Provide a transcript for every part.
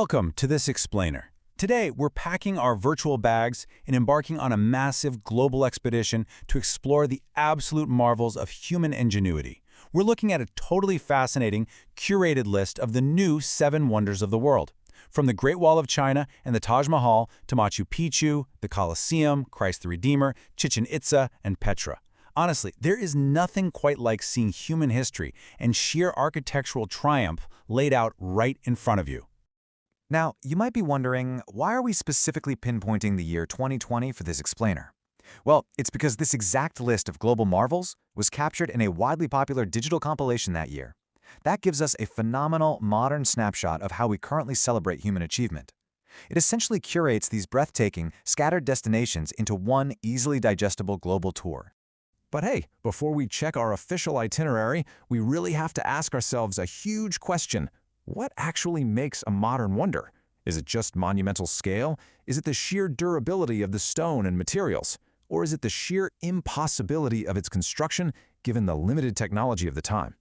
Welcome to this explainer. Today, we're packing our virtual bags and embarking on a massive global expedition to explore the absolute marvels of human ingenuity. We're looking at a totally fascinating, curated list of the new 7 wonders of the world. From the Great Wall of China and the Taj Mahal to Machu Picchu, the Colosseum, Christ the Redeemer, Chichen Itza, and Petra. Honestly, there is nothing quite like seeing human history and sheer architectural triumph laid out right in front of you. Now, you might be wondering, why are we specifically pinpointing the year 2020 for this explainer? Well, it's because this exact list of global marvels was captured in a widely popular digital compilation that year. That gives us a phenomenal, modern snapshot of how we currently celebrate human achievement. It essentially curates these breathtaking, scattered destinations into one easily digestible global tour. But hey, before we check our official itinerary, we really have to ask ourselves a huge question. What actually makes a modern wonder? Is it just monumental scale? Is it the sheer durability of the stone and materials? Or is it the sheer impossibility of its construction given the limited technology of the time?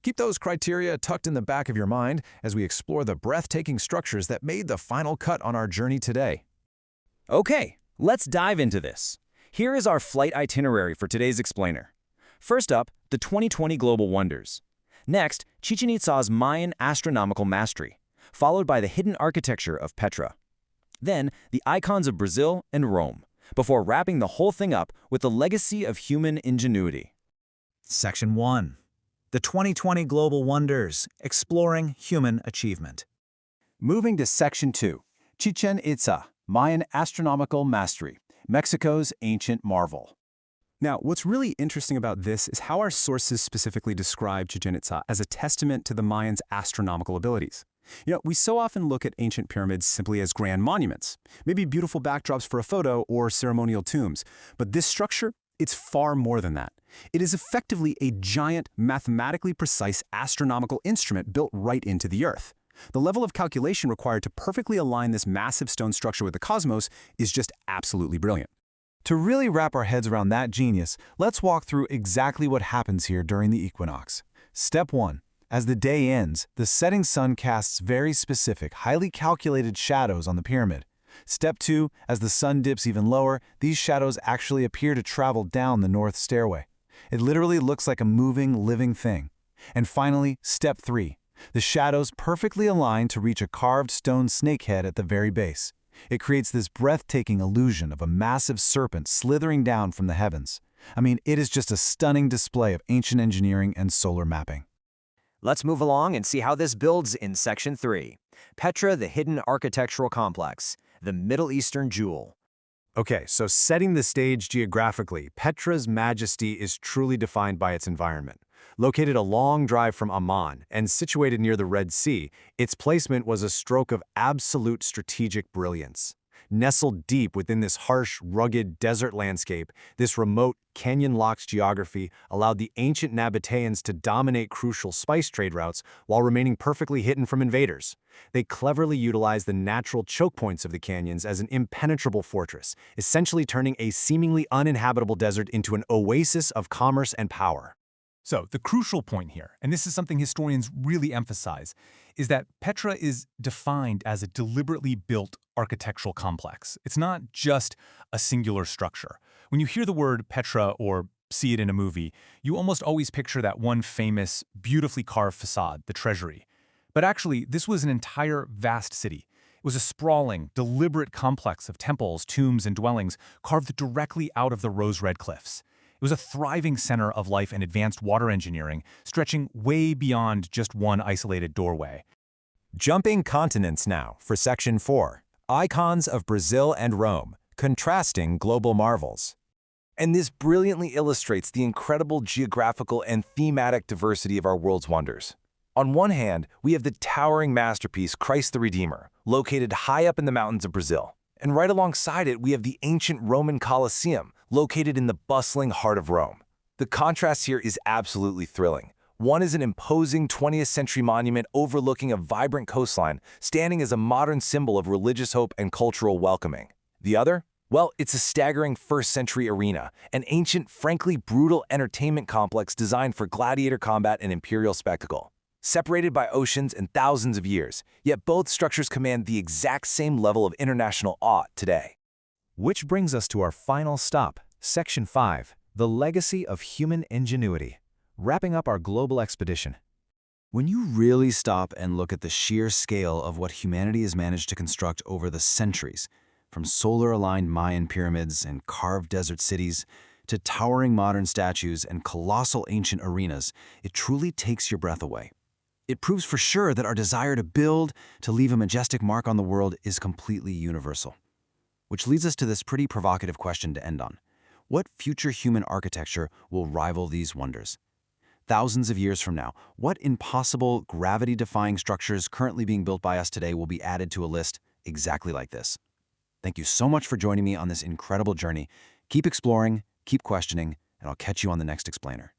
Keep those criteria tucked in the back of your mind as we explore the breathtaking structures that made the final cut on our journey today. Okay, let's dive into this. Here is our flight itinerary for today's explainer. First up, the 2020 Global Wonders. Next, Chichen Itza's Mayan astronomical mastery, followed by the hidden architecture of Petra. Then, the icons of Brazil and Rome, before wrapping the whole thing up with the legacy of human ingenuity. Section 1. The 2020 Global Wonders, Exploring Human Achievement. Moving to Section 2, Chichen Itza, Mayan astronomical mastery, Mexico's ancient marvel. Now, what's really interesting about this is how our sources specifically describe Chichen Itza as a testament to the Mayans' astronomical abilities. We so often look at ancient pyramids simply as grand monuments, maybe beautiful backdrops for a photo or ceremonial tombs. But this structure, it's far more than that. It is effectively a giant, mathematically precise astronomical instrument built right into the Earth. The level of calculation required to perfectly align this massive stone structure with the cosmos is just absolutely brilliant. To really wrap our heads around that genius, let's walk through exactly what happens here during the equinox. Step 1. As the day ends, the setting sun casts very specific, highly calculated shadows on the pyramid. Step 2. As the sun dips even lower, these shadows actually appear to travel down the north stairway. It literally looks like a moving, living thing. And finally, Step 3. The shadows perfectly align to reach a carved stone snakehead at the very base. It creates this breathtaking illusion of a massive serpent slithering down from the heavens. I mean, it is just a stunning display of ancient engineering and solar mapping. Let's move along and see how this builds in Section 3. Petra, the hidden architectural complex, the Middle Eastern jewel. Okay, so setting the stage geographically, Petra's majesty is truly defined by its environment. Located a long drive from Amman and situated near the Red Sea, its placement was a stroke of absolute strategic brilliance. Nestled deep within this harsh, rugged desert landscape, this remote, canyon-locked geography allowed the ancient Nabateans to dominate crucial spice trade routes while remaining perfectly hidden from invaders. They cleverly utilized the natural choke points of the canyons as an impenetrable fortress, essentially turning a seemingly uninhabitable desert into an oasis of commerce and power. So the crucial point here, and this is something historians really emphasize, is that Petra is defined as a deliberately built architectural complex. It's not just a singular structure. When you hear the word Petra or see it in a movie, you almost always picture that one famous, beautifully carved facade, the treasury. But actually, this was an entire vast city. It was a sprawling, deliberate complex of temples, tombs, and dwellings carved directly out of the rose-red cliffs. It was a thriving center of life and advanced water engineering, stretching way beyond just one isolated doorway. Jumping continents now for Section 4. Icons of Brazil and Rome, contrasting global marvels. And this brilliantly illustrates the incredible geographical and thematic diversity of our world's wonders. On one hand, we have the towering masterpiece Christ the Redeemer, located high up in the mountains of Brazil. And right alongside it, we have the ancient Roman Colosseum, located in the bustling heart of Rome. The contrast here is absolutely thrilling. One is an imposing 20th century monument overlooking a vibrant coastline, standing as a modern symbol of religious hope and cultural welcoming. The other? Well, it's a staggering first century arena, an ancient, frankly brutal entertainment complex designed for gladiator combat and imperial spectacle. separated by oceans and thousands of years, yet both structures command the exact same level of international awe today. Which brings us to our final stop, Section 5, the legacy of human ingenuity, wrapping up our global expedition. When you really stop and look at the sheer scale of what humanity has managed to construct over the centuries, from solar-aligned Mayan pyramids and carved desert cities to towering modern statues and colossal ancient arenas, it truly takes your breath away. It proves for sure that our desire to build, to leave a majestic mark on the world is completely universal. Which leads us to this pretty provocative question to end on. What future human architecture will rival these wonders? Thousands of years from now, what impossible, gravity-defying structures currently being built by us today will be added to a list exactly like this? Thank you so much for joining me on this incredible journey. Keep exploring, keep questioning, and I'll catch you on the next explainer.